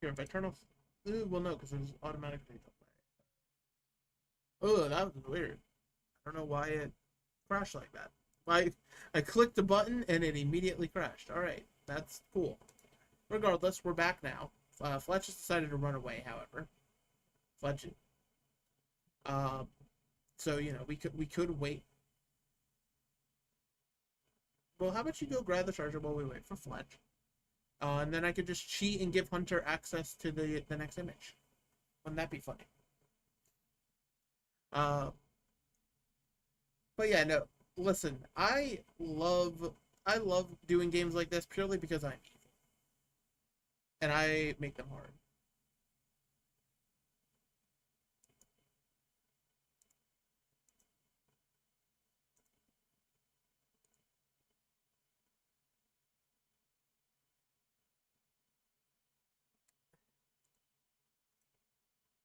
Here, if I turn off... well, no, because there's automatic delay. Oh, that was weird. I don't know why it crashed like that. I clicked the button and it immediately crashed. Alright, that's cool. Regardless, we're back now. Fletch has decided to run away, however. Fletch... so, you know, we could wait. Well, how about you go grab the charger while we wait for Fletch? And then I could just cheat and give Hunter access to the next image. Wouldn't that be funny? Uh, but yeah, no. Listen, I love doing games like this purely because I'm evil, and I make them hard.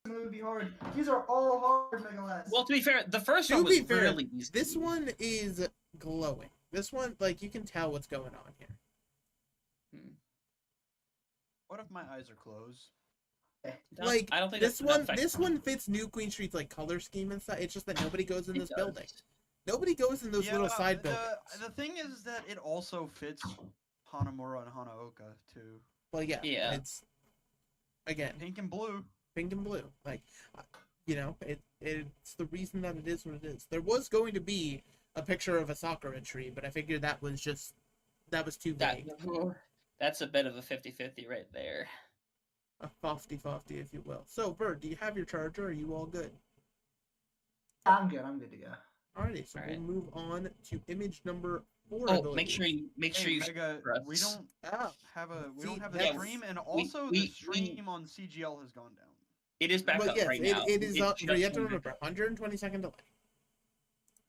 Would be hard. These are all hard, Megaless. Well, to be fair, the first To one was be fair, really easy. this one is glowing. This one, like, you can tell what's going on here. What if my eyes are closed? Like, I don't think this one fits New Queen Street's like color scheme and stuff. It's just that nobody goes in this building. Nobody goes in those little side buildings. The thing is that it also fits Hanamura and Hanaoka too. Well, yeah. Yeah. It's again Pink and blue. Pink and blue. Like, you know, it's the reason that it is what it is. There was going to be a picture of a Sakura tree, but I figured that was too vague. That's a bit of a 50-50 right there. A 50-50, if you will. So, Bird, do you have your charger? Are you all good? I'm good. I'm good to go. Alrighty, so we'll move on to image number 4. Oh, make sure you Mega, we don't have a stream, and also the stream on CGL has gone down. It is back up right now. It is up. You have to remember, 120-second delay.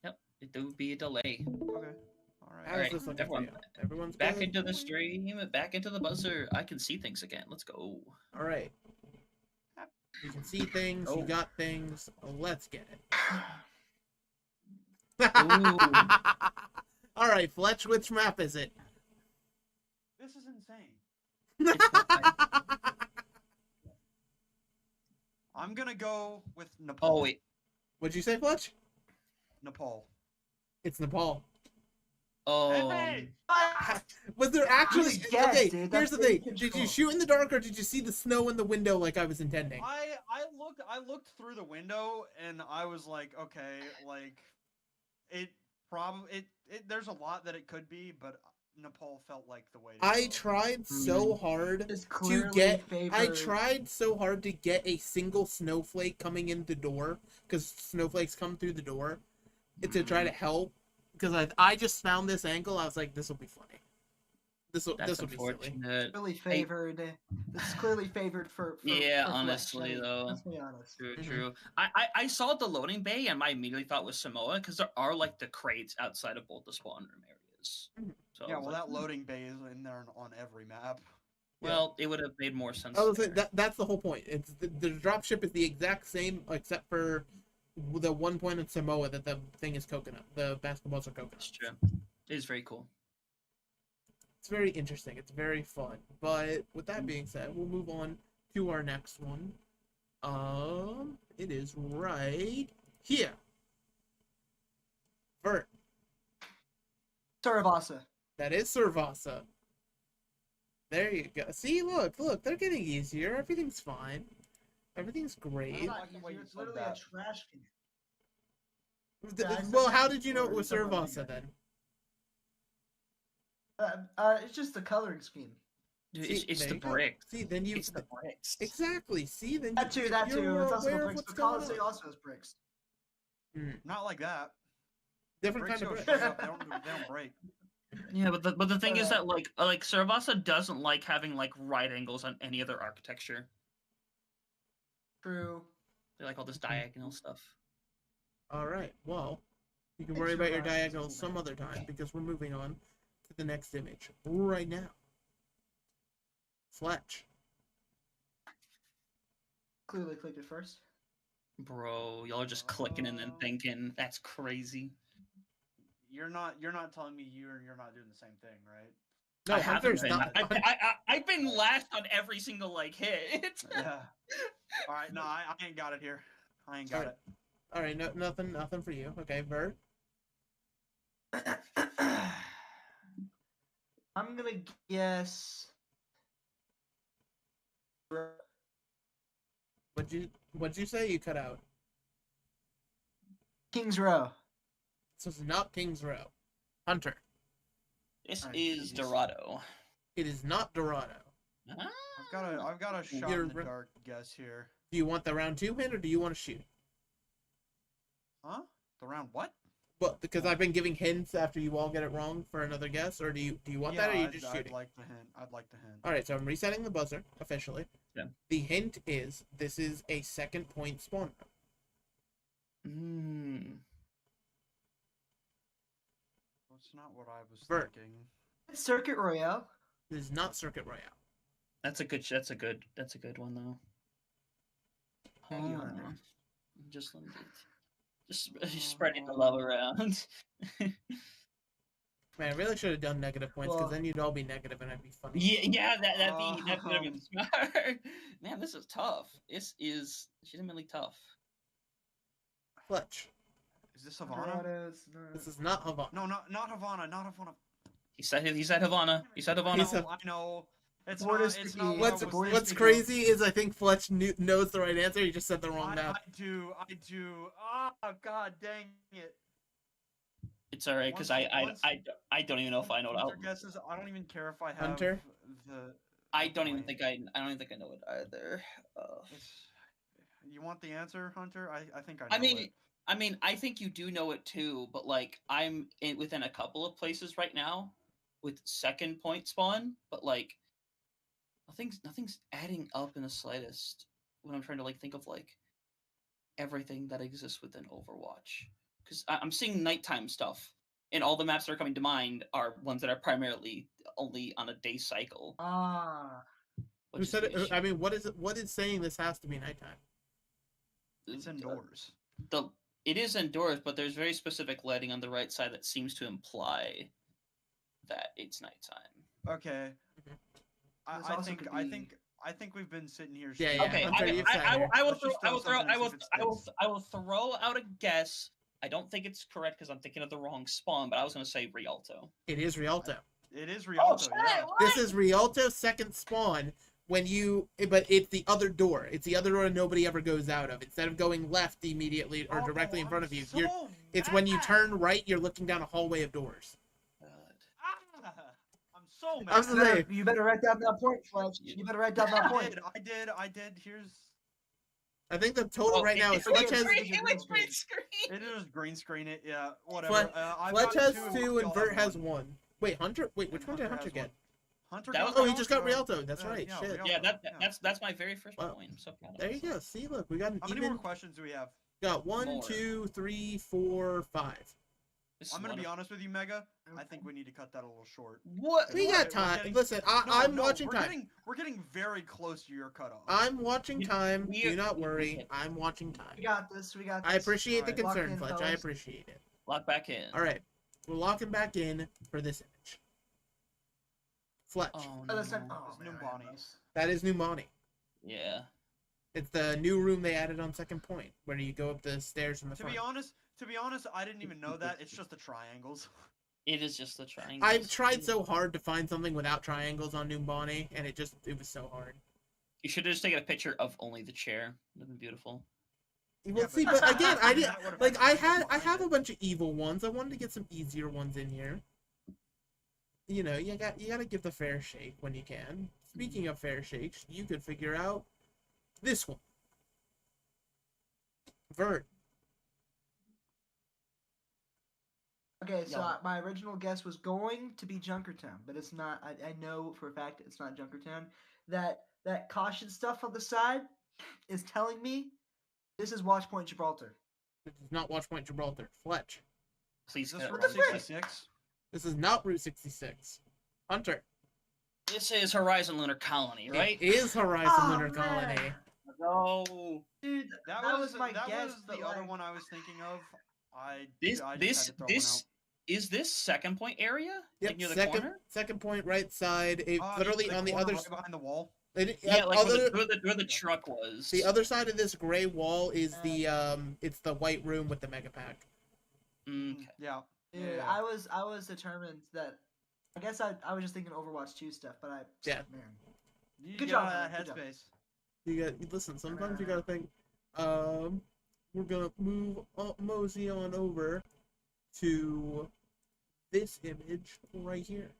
Yep, it would be a delay. Okay. All right, everyone's back good? into the stream, back into the buzzer. I can see things again. Let's go. All right. You can see things. You got things. Let's get it. All right, Fletch. Which map is it? This is insane. I'm gonna go with Nepal. Oh wait, what'd you say, Fletch? Nepal. It's Nepal. Oh. Hey! Was there actually... okay, dude, here's the thing. Did you shoot in the dark, or did you see the snow in the window like I was intending? I looked through the window, and I was like, okay, like, there's a lot that it could be, but Nepal felt like the way to I go. tried so hard to get... I tried so hard to get a single snowflake coming in the door, because snowflakes come through the door, to try to help. Because I just found this angle, I was like, this will be funny. This will be silly. Really favored. This is clearly favored for yeah, for honestly Fletch, though. let's be honest. True. I saw the loading bay and my immediately thought was Samoa because there are like the crates outside of both the spawn room areas. So yeah, well, that loading bay is in there on every map. Well, it would have made more sense. That's the whole point. It's the dropship is the exact same except for the one point in Samoa that the thing is coconut. The basketballs are coconut. That's true. It is very cool. It's very interesting. It's very fun. But with that being said, we'll move on to our next one. It is right here. Vert. Saravasa. That is Servasa. There you go. See, look, they're getting easier. Everything's fine. Everything's great. It's literally a trash can. Well, how did you know it was Servasa then? It's just the coloring scheme. Dude, it's the bricks. See, then you. It's the bricks. Exactly. See, then That too. you're It's also aware the of bricks. what's But going Colosseum on. also has bricks. Not like that. Different Bricks kind of go brick. straight up. They don't break. Yeah, but the thing is that like Saravasa doesn't like having like right angles on any other architecture. True. They like all this diagonal stuff. All right. Well, you can worry about your diagonals some other time because we're moving on to the next image right now. Fletch. Clearly clicked it first. Bro, y'all are just clicking and then thinking. That's crazy. You're not telling me you're not doing the same thing, right? No, I haven't Hunter's been. not. I've been last on every single like hit. Yeah. All right, no, I ain't got it here. I ain't got Alright. it. All right, nothing for you. Okay, Vert. I'm gonna guess. What'd you say? You cut out. Kings Row. This is not Kings Row. Hunter. This is Dorado. It is not Dorado. Ah. I've got a shot in the dark guess here. Do you want the round 2 hint or do you want to shoot? Huh? The round what? Well, because I've been giving hints after you all get it wrong for another guess, or do you want that, or are you just shooting? I'd like the hint. I'd like the hint. All right, so I'm resetting the buzzer officially. Yeah. The hint is this is a second point spawn. That's not what I was Vert. thinking. Circuit Royale. This is not Circuit Royale. That's a good one though. Thank you, Hunter. Just spreading the love around. Man, I really should have done negative points because then you'd all be negative and I'd be funny. Yeah, that'd be smart. Man, this is tough. This is legitimately tough. Fletch. Is this Havana? This is not Havana. No, not Havana. Not Havana. He said Havana. He said Havana. I know. It's not. It's not. What's crazy is I think Fletch knows the right answer. He just said the wrong map. I do. Oh, God dang it. It's alright because I don't even know if I know it. Guesses. I don't even care if I have Hunter? I don't even think I know it either. You want the answer, Hunter? I think I know it. I mean, I think you do know it too, but like I'm within a couple of places right now with second point spawn, but like nothing's adding up in the slightest when I'm trying to like think of like everything that exists within Overwatch. Because I'm seeing nighttime stuff, and all the maps that are coming to mind are ones that are primarily only on a day cycle. Who said it? I mean, what is saying this has to be nighttime? It's indoors. It is indoors, but there's very specific lighting on the right side that seems to imply that it's nighttime. Okay. I think we've been sitting here. Yeah. Okay. I will throw out a guess. I don't think it's correct because I'm thinking of the wrong spawn, but I was going to say Rialto. It is Rialto. It is Rialto. Yeah. This is Rialto's second spawn. But it's the other door. It's the other door nobody ever goes out of. Instead of going left immediately or directly in front of you, it's when you turn right, you're looking down a hallway of doors. I'm so mad. You better write down that point, Fletch. You better write down that point. I did. Here's. I think the total right now is Fletch has. It was green screen. It is green screen it. Yeah, whatever. Fletch has 2 and Vert has 1. Wait, Hunter. Wait, which one did Hunter get? He just got Rialto. That's right. Yeah, Shit. Yeah, that's my very first point. I'm so proud of There you go. See, look, we got an How many more questions do we have? Got 1, 2, 3, 4, 5. I'm gonna be honest with you, Mega. I think we need to cut that a little short. What? We got time. Listen, I'm watching time. We're getting very close to your cutoff. I'm watching time. Do not worry. I'm watching time. We got this. I appreciate the concern, Fletch. I appreciate it. Lock back in. All right, we're locking back in for this image. Fletch. Oh, no. That is New Monty. Yeah. It's the new room they added on second point, where you go up the stairs in the front. To be honest, I didn't even know that. It's just the triangles. It is just the triangles. I've tried so hard to find something without triangles on New Bonnie, and it was so hard. You should have just taken a picture of only the chair. That'd been beautiful. Well, see, but again, I have a bunch of evil ones. I wanted to get some easier ones in here. You know, you gotta give the fair shake when you can. Speaking of fair shakes, you could figure out this one. Vert. Okay, so my original guess was going to be Junkertown, but it's not. I know for a fact it's not Junkertown. That caution stuff on the side is telling me this is Watchpoint Gibraltar. This is not Watchpoint Gibraltar. Fletch. Please. Is this Route 66? This is not Route 66. Hunter. This is Horizon Lunar Colony, right? It is Horizon Lunar Colony. No. Dude, that was my guess. That was the other one I was thinking of. Is this second point area? Yep, Like near the corner? second point, right side. Literally on the other right behind the wall. Yeah, like where the truck was. The other side of this gray wall is it's the white room with the mega pack. Okay. Yeah. Dude, I was determined that. I guess I was just thinking Overwatch 2 stuff, but man. Good job. Headspace. Listen. Sometimes you gotta think. We're gonna mosey on over to this image right here.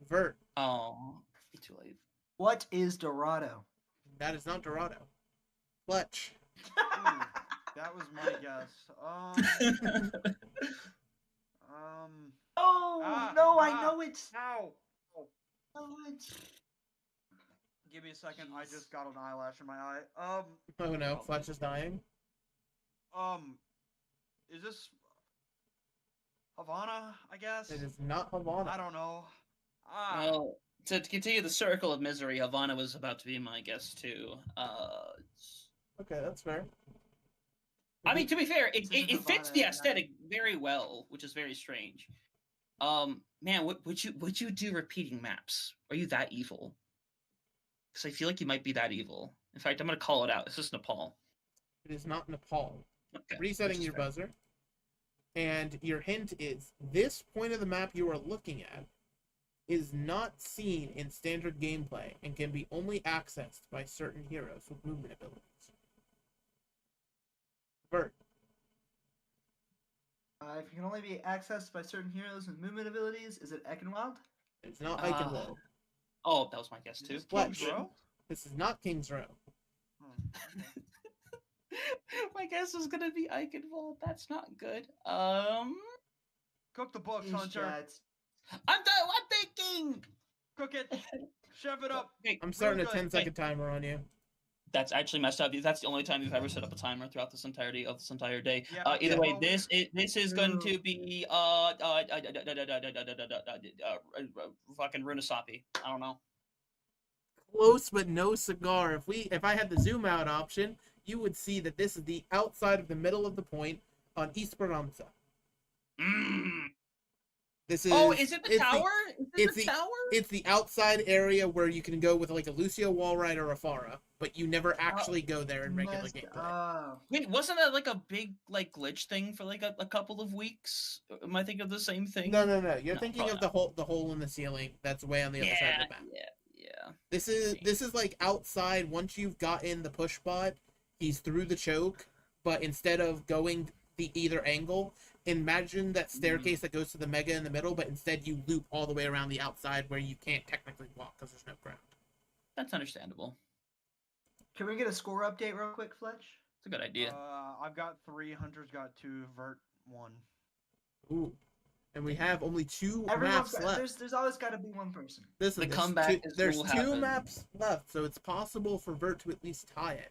Vert. Oh, too late. What is Dorado? That is not Dorado. Fletch. Ooh, that was my guess. No, I know it's. Ow. No, it's. Give me a second. I just got an eyelash in my eye. Oh no, Fletch is dying. Is this Havana? I guess. It is not Havana. I don't know. Well, to continue the circle of misery, Havana was about to be my guess too. Okay, that's fair. I mean, to be fair, it fits the aesthetic very well, which is very strange. Man, would you do repeating maps? Are you that evil? Because I feel like you might be that evil. In fact, I'm gonna call it out. It's just Nepal. It is not Nepal. Okay, Resetting your buzzer. And your hint is this point of the map you are looking at is not seen in standard gameplay and can be only accessed by certain heroes with movement abilities. Vert. If it can only be accessed by certain heroes with movement abilities, is it Eichenwald? It's not Eichenwald. Oh, that was my guess too. Fletch. This is not King's Row. My guess was gonna be Eichenwald. That's not good. Cook the books, Hunter. I'm thinking. Cook it. Chef it up. Okay, I'm starting a 10-second timer on you. That's actually messed up. That's the only time you've ever set up a timer throughout this entirety of this entire day. Yeah, Either way, this is going to be fucking Runasapi. I don't know. Close but no cigar. If I had the zoom out option, you would see that this is the outside of the middle of the point on Esperanza. This is. Oh, is it the tower? Is it the tower? It's the outside area where you can go with like a Lucio Wallride or a Pharah, but you never actually go there in regular gameplay. Wait, wasn't that like a big like glitch thing for like a couple of weeks? Am I thinking of the same thing? No. You're thinking of the hole in the ceiling that's way on the other side of the map. Yeah. This is like outside. Once you've got in the push bot, he's through the choke, but instead of going the either angle, imagine that staircase that goes to the mega in the middle, but instead you loop all the way around the outside where you can't technically walk because there's no ground. That's understandable. Can we get a score update real quick, Fletch? It's a good idea. I've got 3, Hunter's got 2, Vert 1. Ooh. And we have only 2 maps left. There's always got to be one person. There's 2 maps left, so it's possible for Vert to at least tie it.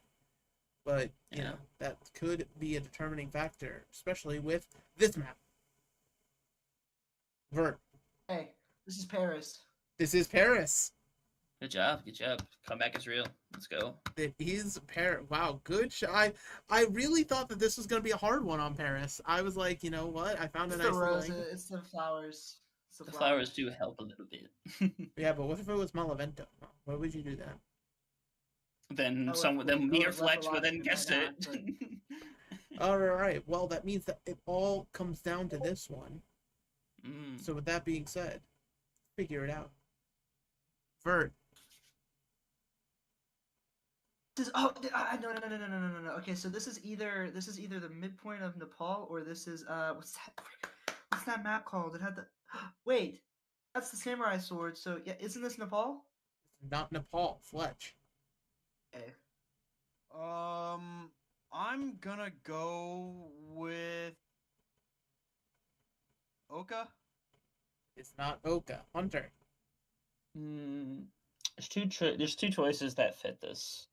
But, you know, that could be a determining factor, especially with this map. Vert. Hey, this is Paris. This is Paris. Good job. Comeback is real. Let's go. It is Paris. Wow, good shot. I really thought that this was going to be a hard one on Paris. I was like, you know what? I found a nice roses. It's the flowers. The flowers do help a little bit. Yeah, but what if it was Malavento? Why would you do that? Then me or Fletch would then guess it. All right. Well, that means that it all comes down to this one. So with that being said, figure it out. Vert. No. Okay, so this is either the midpoint of Nepal or this is what's that map called? It had the wait, that's the samurai sword. So yeah, isn't this Nepal? Not Nepal, Fletch. Okay. I'm gonna go with Oka. It's not Oka. Hunter. There's two choices that fit this,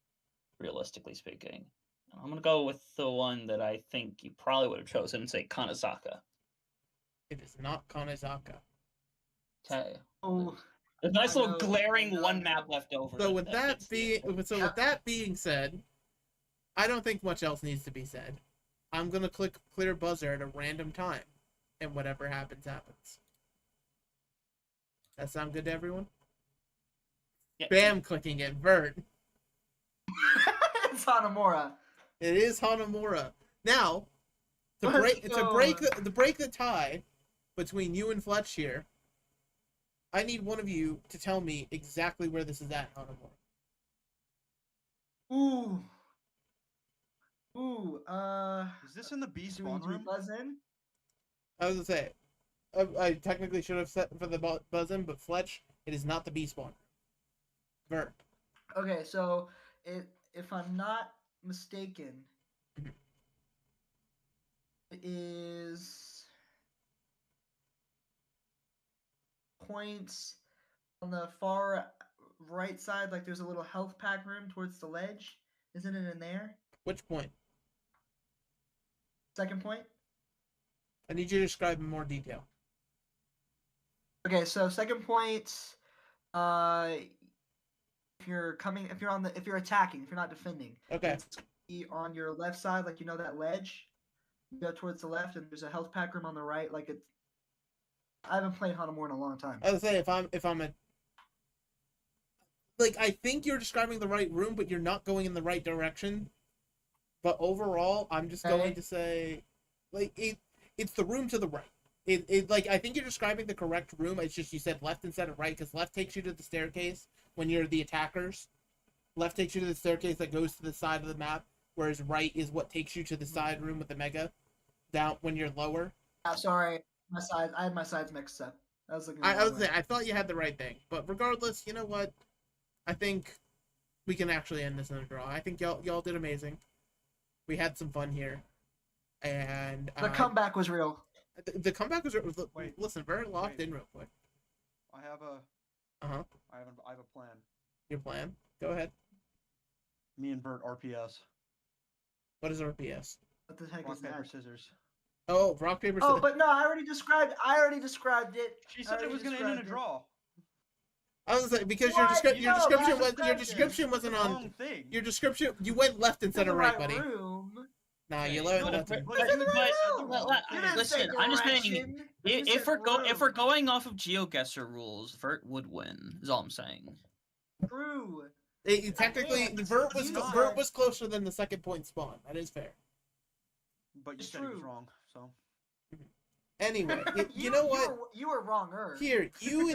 realistically speaking. I'm gonna go with the one that I think you probably would have chosen and say Kanezaka. It is not Kanezaka. Okay. Oh. There's a nice little glaring one map left over. So with that being said, I don't think much else needs to be said. I'm gonna click clear buzzer at a random time. and whatever happens, happens. That sound good to everyone? Yeah. Bam, clicking it, Vert. It's Hanamura. It is Hanamura. Now, to break the tie between you and Fletch here, I need one of you to tell me exactly where this is at, Hanamura. Is this in the B spawn room? Buzz in? I was gonna say, I technically should have set for the buzz in, but Fletch, it is not the B spawn. Vert. Okay, so if I'm not mistaken, it is points on the far right side, like there's a little health pack room towards the ledge. Isn't it in there? Which point? Second point? I need you to describe in more detail. Okay, so second point, if you're attacking, if you're not defending. Okay. It's on your left side, like that ledge. You go towards the left, and there's a health pack room on the right. Like it's. I haven't played Hanamura in a long time. I was gonna say if I'm a. Like, I think you're describing the right room, but you're not going in the right direction. But overall, I'm just going to say, like, it's the room to the right. I think you're describing the correct room. It's just you said left instead of right, because left takes you to the staircase when you're the attackers. Left takes you to the staircase that goes to the side of the map, whereas right is what takes you to the side room with the mega, down when you're lower. Sorry, I had my sides mixed up. I thought you had the right thing, but regardless, you know what? I think we can actually end this in a draw. I think y'all did amazing. We had some fun here, and the comeback was real. The comeback was wait. Listen, very locked in real quick. I have a. I have a plan. Your plan? Go ahead. Me and Bert RPS. What is RPS? What the heck is paper, that? scissors. Oh, rock paper scissors. Oh, but no, I already described it. She said it was going to end in a draw. I was like, because your description wasn't on thing. Your description. You went left instead of right, buddy. Room. Nah, you went left. Listen, I'm just saying, if we're going off of GeoGuessr rules, Vert would win. Is all I'm saying. True. Technically, Vert was closer than the second point spawn. That is fair. But you said he was wrong, so. Anyway, you know what? You were wronger. Here, you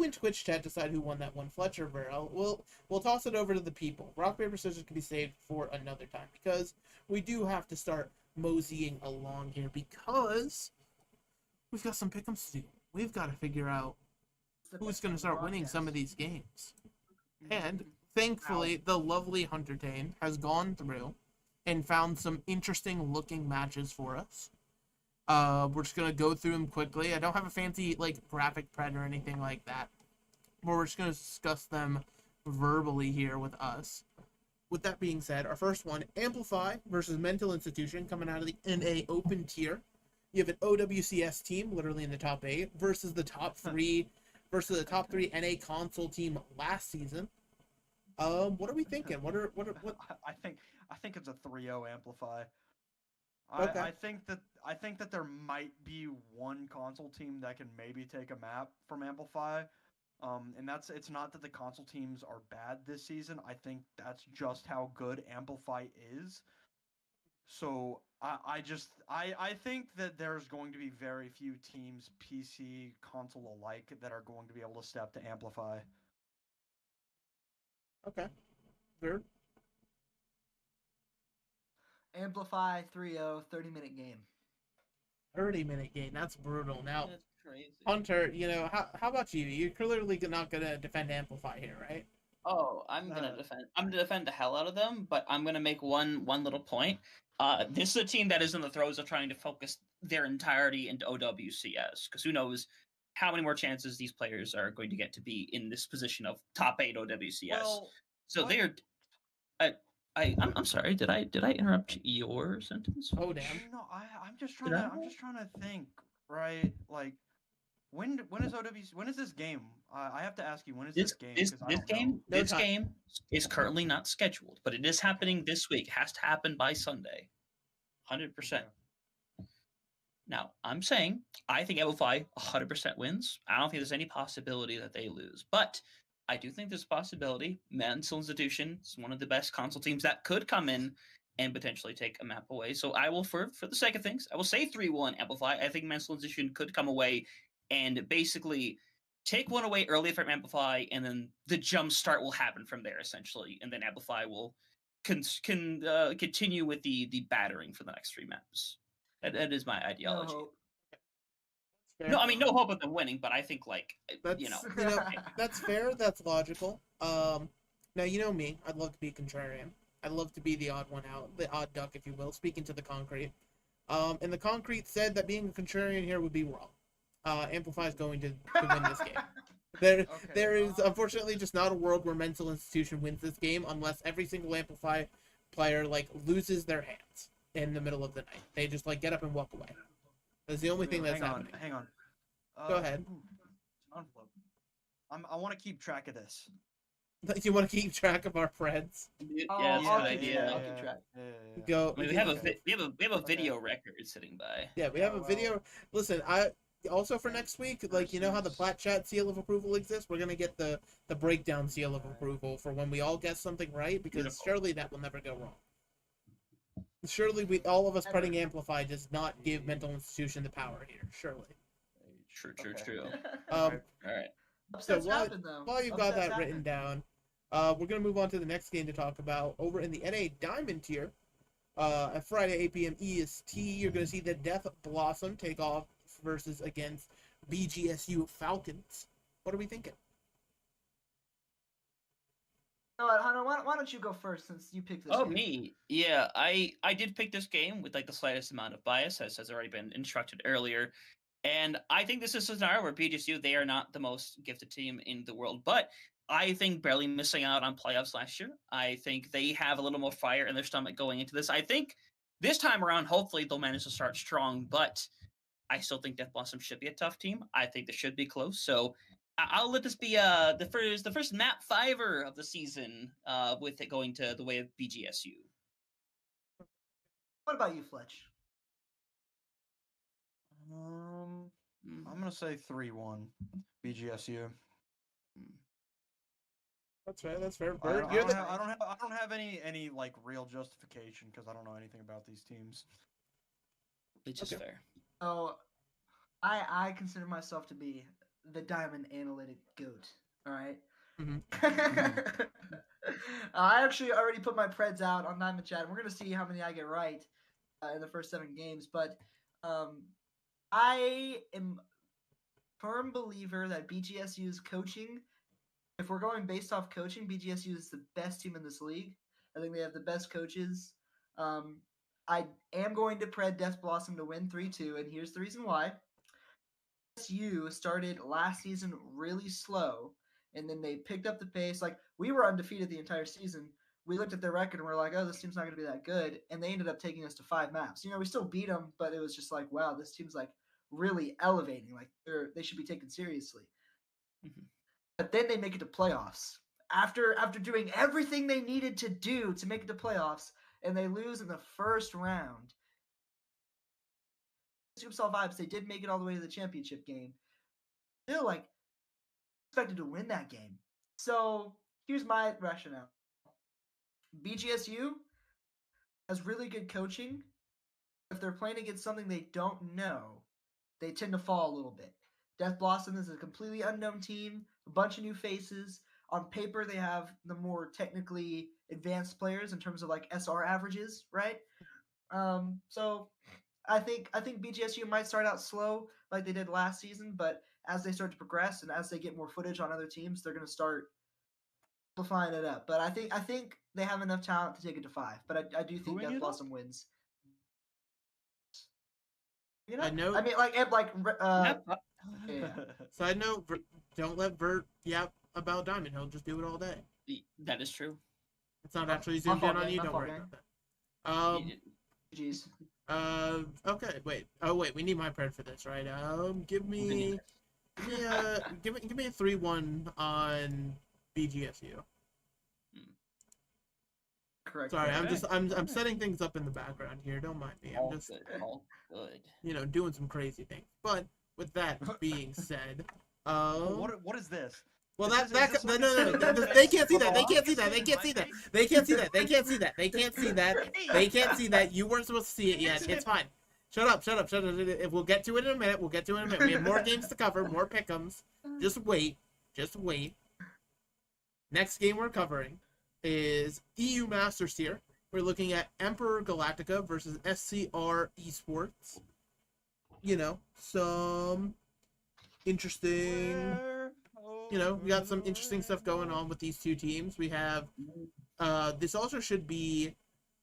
and Twitch chat decide who won that one, Fletcher or Vert. We'll toss it over to the people. Rock paper scissors can be saved for another time because we do have to start moseying along here because we've got some pick'ems to do. We've got to figure out who's going to start winning some of these games. And thankfully, the lovely Huntertane has gone through and found some interesting looking matches for us. We're just going to go through them quickly. I don't have a fancy, graphic pred or anything like that. But we're just going to discuss them verbally here with us. With that being said, our first one, Amplify versus Mental Institution, coming out of the NA Open tier. You have an OWCS team, literally in the top 8, versus the top 3 NA console team last season. What are we thinking? What? I think it's a 3-0 Amplify. Okay. I think that there might be one console team that can maybe take a map from Amplify. And it's not that the console teams are bad this season. I think that's just how good Amplify is. So I think that there's going to be very few teams, PC, console alike, that are going to be able to step to Amplify. Okay. Weird. Amplify 3-0, 30-minute game. 30-minute game. That's brutal. Now, that's crazy. Hunter, how about you? You're clearly not going to defend Amplify here, right? Oh, I'm gonna defend the hell out of them, but I'm gonna make one little point. This is a team that is in the throes of trying to focus their entirety into OWCS, because who knows how many more chances these players are going to get to be in this position of top 8 OWCS. Well, so what? They're. I'm sorry. Did I interrupt your sentence? Oh damn. No, I'm just trying to think. Right, like when is this game? I have to ask you, when is this game? This game is currently not scheduled, but it is happening this week. It has to happen by Sunday. 100%. Now, I'm saying I think Amplify 100% wins. I don't think there's any possibility that they lose, but I do think there's a possibility. Mental Institution is one of the best console teams that could come in and potentially take a map away. So I will, for the sake of things, I will say 3-1 Amplify. I think Mental Institution could come away and basically take one away early from Amplify, and then the jump start will happen from there, essentially, and then Amplify will continue with the battering for the next 3 maps. That is my ideology. No hope. No, I mean no hope of them winning, but I think that's that's fair. That's logical. Now you know me. I'd love to be contrarian. I'd love to be the odd one out, the odd duck, if you will. Speaking to the concrete, and the concrete said that being a contrarian here would be wrong. Amplify is going to win this game. There is unfortunately just not a world where Mental Institution wins this game unless every single Amplify player loses their hands in the middle of the night. They just get up and walk away. That's the only thing that's happening. Hang on. Go ahead. I want to keep track of this. You want to keep track of our friends? Yeah, that's a good idea. I'll keep track. Go. I mean, we have a video record sitting by. Yeah, we have a video. Listen, I also for next week, you know how the Plat Chat seal of approval exists? We're gonna get the breakdown seal of approval for when we all guess something right, because surely that will never go wrong. Surely all of us putting Amplify does not give Mental Institution the power here. Surely. True. All right. So while you've got that written down, we're gonna move on to the next game to talk about over in the NA Diamond tier. At Friday 8 p.m. EST, you're gonna see the Death Blossom take off versus against BGSU Falcons. What are we thinking? Hunter, why don't you go first since you picked this game? Me? Yeah, I did pick this game with the slightest amount of bias, as has already been instructed earlier. And I think this is a scenario where BGSU, they are not the most gifted team in the world, but I think barely missing out on playoffs last year. I think they have a little more fire in their stomach going into this. I think this time around, hopefully they'll manage to start strong, but I still think Death Blossom should be a tough team. I think this should be close. So I'll let this be the first map fiver of the season, with it going to the way of BGSU. What about you, Fletch? I'm gonna say 3-1 BGSU. That's fair. That's fair. I don't have any real justification because I don't know anything about these teams. It's just fair. Oh, I consider myself to be the Diamond Analytic GOAT. All right. Mm-hmm. I actually already put my Preds out on Diamond Chat, and we're gonna see how many I get right in the first 7 games. But I am a firm believer that BGSU's coaching, if we're going based off coaching, BGSU is the best team in this league. I think they have the best coaches. I am going to pred Death Blossom to win 3-2, and here's the reason why. BGSU started last season really slow, and then they picked up the pace. We were undefeated the entire season. We looked at their record and we're like, oh, this team's not going to be that good. And they ended up taking us to 5 maps. We still beat them, but it was just wow, this team's really elevating. They should be taken seriously. Mm-hmm. But then they make it to playoffs. After doing everything they needed to do to make it to playoffs, and they lose in the first round. Supercell vibes, they did make it all the way to the championship game. Still, expected to win that game. So here's my rationale. BGSU has really good coaching. If they're playing against something they don't know, they tend to fall a little bit. Death Blossom is a completely unknown team, a bunch of new faces. On paper, they have the more technically advanced players in terms of SR averages, right? So I think BGSU might start out slow like they did last season, but as they start to progress and as they get more footage on other teams, they're going to start amplifying it up. But I think they have enough talent to take it to 5. But I do think Death Blossom wins. I know. I mean, yeah. Side note: don't let Vert yap about Diamond. He'll just do it all day. That is true. It's not actually zoomed in on you. Don't worry about that. Jeez. Okay. Wait. Oh, wait. We need my pred for this, right? Give me a 3-1 on BGSU. Correct. Sorry, correct. I'm setting things up in the background here. Don't mind me. I'm All just good. All good. doing some crazy things. But with that being said, What is this? well, Is this like no, a they can't see Well, that. They can't see that. They August can't see in that. my They can't see that. They can't see that. They can't see that. They can't see that. You weren't supposed to see it yet. It's fine. Shut up. We'll get to it in a minute. We have more games to cover, more pick'ems. Just wait. Next game we're covering is EU Masters Tier. We're looking at Emperor Galactica versus SCR Esports. Some interesting. We got some interesting stuff going on with these two teams. We have this also should be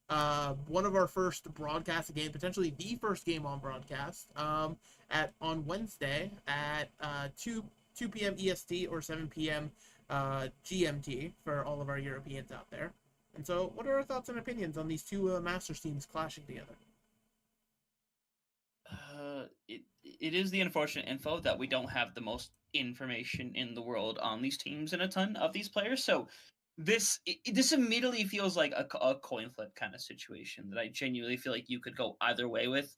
one of our first broadcast game, potentially the first game on broadcast on Wednesday at 2 p.m. EST or 7 p.m. GMT for all of our Europeans out there. And so, what are our thoughts and opinions on these two Masters teams clashing together? It is the unfortunate info that we don't have the most information in the world on these teams and a ton of these players. So this immediately feels like a coin flip kind of situation that I genuinely feel like you could go either way with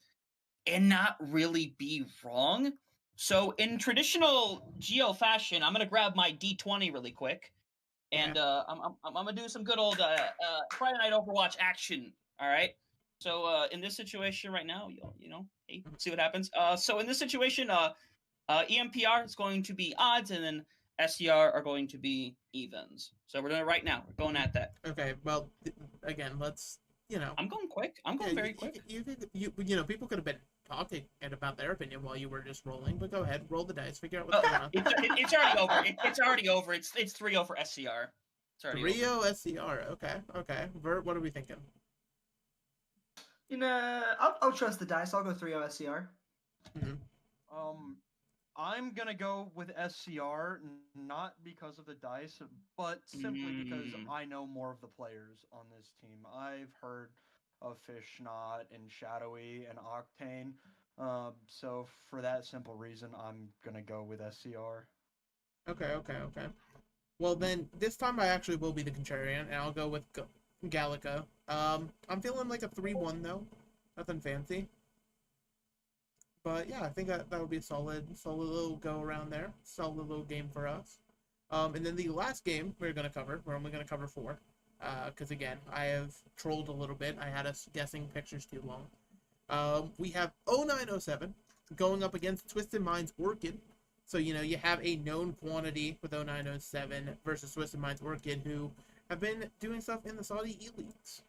and not really be wrong. So in traditional GL fashion, I'm gonna grab my D20 really quick, and I'm gonna do some good old Friday Night Overwatch action. All right. So in this situation right now, hey, see what happens. So in this situation, EMPR is going to be odds, and then SCR are going to be evens. So we're doing it right now. We're going at that. Okay. Well, again, let's. I'm going quick. I'm going very quick. People could have been talking and about their opinion while you were just rolling, but go ahead, roll the dice, figure out what's going on. It's already over. It's already over. It's 3-0 for SCR. It's already 3-0 SCR. Okay. Vert, what are we thinking? I'll trust the dice. I'll go 3-0 SCR. Mm-hmm. I'm gonna go with SCR, not because of the dice, but simply because I know more of the players on this team. I've heard of Fishnot and Shadowy and Octane, so for that simple reason, I'm gonna go with SCR. Okay. Well, then this time I actually will be the contrarian, and I'll go with Gallica. I'm feeling like a 3-1 though, nothing fancy. But yeah, I think that would be a solid little go around there. Solid little game for us. And then the last game we're going to cover, we're only going to cover 4. Because again, I have trolled a little bit. I had us guessing pictures too long. We have 0907 going up against Twisted Minds Orchid. So, you have a known quantity with 0907 versus Twisted Minds Orchid, who have been doing stuff in the Saudi E-Leagues.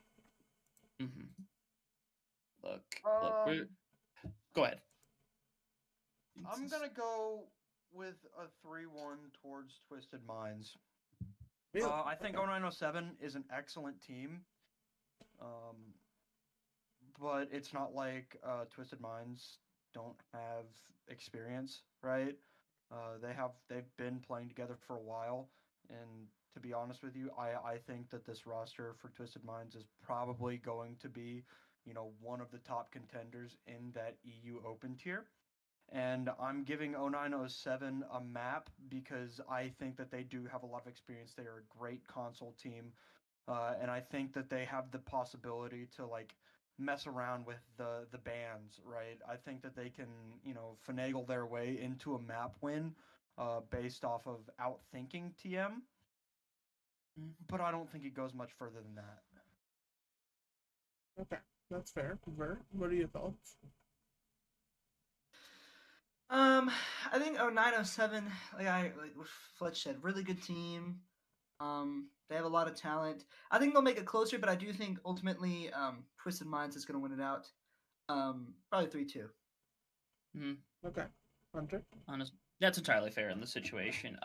Look. Go ahead. I'm gonna go with a 3-1 towards Twisted Minds. Really? I think 0907 is an excellent team, but it's not like Twisted Minds don't have experience, right? They've been playing together for a while, and to be honest with you, I think that this roster for Twisted Minds is probably going to be, one of the top contenders in that EU Open tier. And I'm giving 0907 a map because I think that they do have a lot of experience. They are a great console team, and I think that they have the possibility to mess around with the bans, right? I think that they can finagle their way into a map win based off of outthinking TM, but I don't think it goes much further than that. Okay, that's fair. Vert, what are your thoughts? I think 0907, like Fletch said, really good team. They have a lot of talent. I think they'll make it closer, but I do think ultimately, Twisted Minds is going to win it out. Probably 3-2. Okay, Hunter. That's entirely fair in this situation.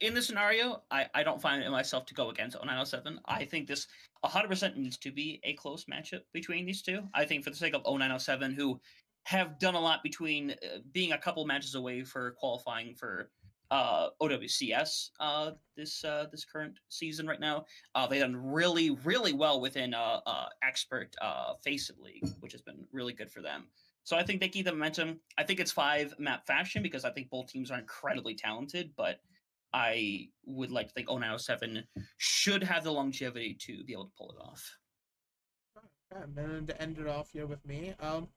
In this scenario, I don't find it myself to go against 0907. I think this 100% needs to be a close matchup between these two. I think for the sake of 0907, who have done a lot between being a couple matches away for qualifying for OWCS this current season right now. They've done really, really well within expert Faceit League, which has been really good for them. So I think they keep the momentum. I think it's 5 map fashion because I think both teams are incredibly talented, but I would like to think 0907 should have the longevity to be able to pull it off. And then to end it off here with me, I'm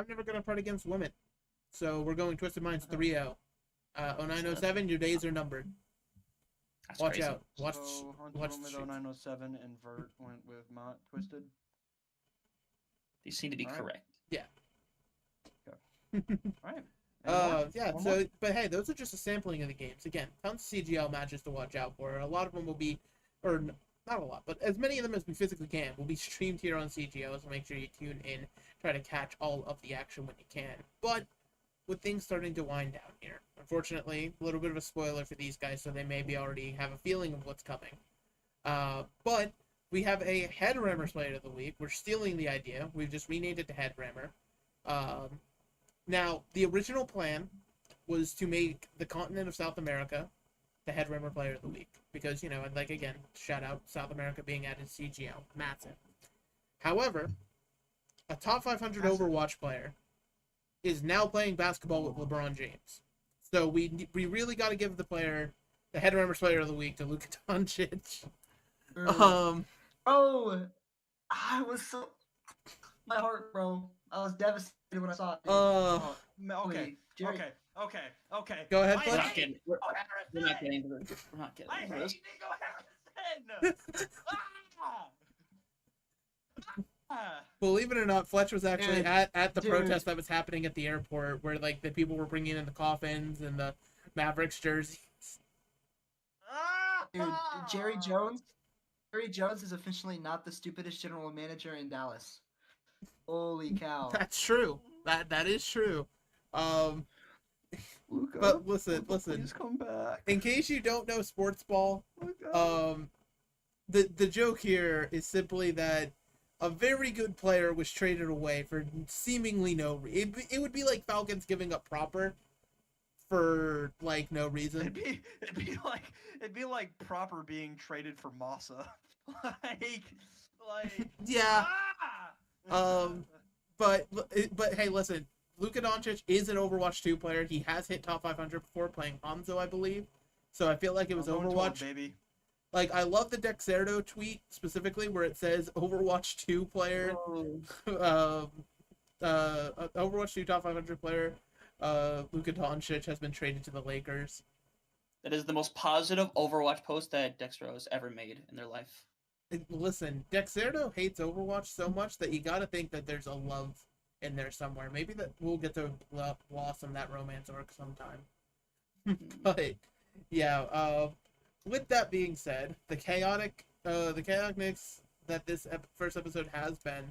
never gonna fight against women, so we're going Twisted Minds 3-0. 0907, your days are numbered. That's Watch crazy. out. Watch. So Hunter watch went the with shoots. 0907 and Vert went with Twisted. They seem to be All right. correct. Yeah. All right. Yeah. One So, more? but hey, those are just a sampling of the games. Again, tons of CGL matches to watch out for. A lot of them will be, or not a lot, but as many of them as we physically can will be streamed here on CGL. So make sure you tune in, try to catch all of the action when you can. But with things starting to wind down here, unfortunately, a little bit of a spoiler for these guys, so they maybe already have a feeling of what's coming. But we have a Head Rammer Player of the Week. We're stealing the idea. We've just renamed it to Head Rammer. Now, the original plan was to make the continent of South America the Head Rammer Player of the Week. Because, you know, and like, again, shout out South America being added to CGL. Massive. However, a top 500 Overwatch player is now playing basketball with LeBron James. So we really got to give the Head Rammer Player of the Week to Luka Doncic. Oh, I was so... My heart, bro. I was devastated when I saw it. Okay. Jerry. Okay. Go ahead, I Fletch. hate We're Nico not Harrison. getting to this. We're not getting I to hate this. Nico Harrison. Believe it or not, Fletch was actually Dude, at the dude. protest that was happening at the airport, where like the people were bringing in the coffins and the Mavericks jerseys. Dude, Jerry Jones. Jerry Jones is officially not the stupidest general manager in Dallas. Holy cow! That's true. That is true. Luka, But listen. please come back. In case you don't know sports ball, Luka. the joke here is simply that a very good player was traded away for seemingly no reason. It would be like Falcons giving up Proper for like no reason. It'd be like Proper being traded for Massa. like Yeah. But hey, listen, Luka Doncic is an Overwatch 2 player. He has hit top 500 before playing Hanzo, I believe. So I feel like it was I'm going to Overwatch. him, baby. Like, I love the Dexerto tweet specifically where it says Overwatch 2 player, Overwatch 2 top 500 player, Luka Doncic has been traded to the Lakers. That is the most positive Overwatch post that Dexter has ever made in their life. Listen, Dexerto hates Overwatch so much that you gotta think that there's a love in there somewhere. Maybe that we'll get to blossom that romance arc sometime. But yeah, with that being said, the chaoticness that this first episode has been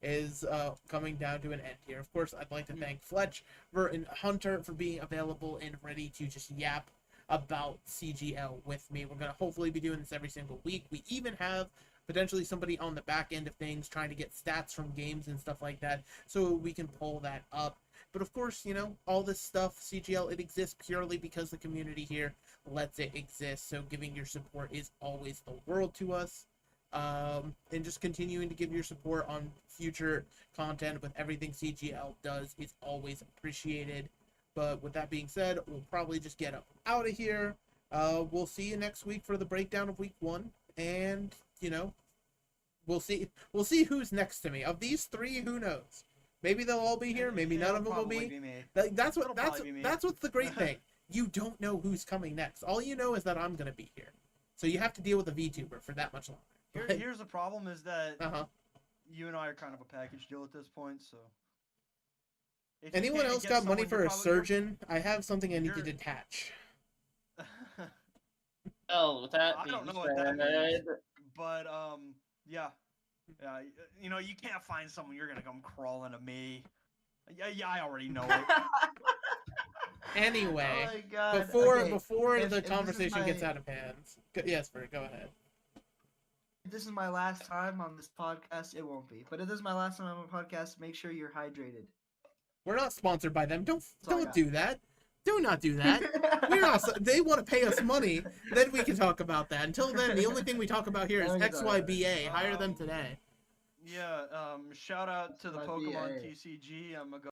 is coming down to an end here. Of course, I'd like to thank Fletch, Vert, and Hunter for being available and ready to just yap about CGL with me. We're going to hopefully be doing this every single week. We even have potentially somebody on the back end of things trying to get stats from games and stuff like that so we can pull that up. But of course, you know, all this stuff, CGL, it exists purely because the community here lets it exist. So giving your support is always the world to us. And just continuing to give your support on future content with everything CGL does is always appreciated. But with that being said, we'll probably just get up out of here. We'll see you next week for the breakdown of week 1. And, you know, we'll see who's next to me. Of these 3, who knows? Maybe they'll all be here. Maybe none of them will be. That's what's the great thing. You don't know who's coming next. All you know is that I'm gonna be here. So you have to deal with a VTuber for that much longer. Here's the problem: is that Uh-huh. you and I are kind of a package deal at this point. So, if you Anyone can't else get got money someone, for you're a probably surgeon? I have something I need to You're- detach. Oh, with that I being don't know what that said, means. But yeah, you know, you can't find someone. You're gonna come crawling to me. Yeah, I already know it. Anyway, Oh my God. before Okay, the if this is conversation gets my- out of hands. Yes, Bert, go ahead. If this is my last time on this podcast, it won't be. But if this is my last time on a podcast, make sure you're hydrated. We're not sponsored by them. all I Don't got. do that. Do not do that. We're not. They want to pay us money. Then we can talk about that. Until then, the only thing we talk about here is Then we can talk about XYBA. Hire them today. Yeah. Shout out to the My Pokemon BA. TCG. I'm a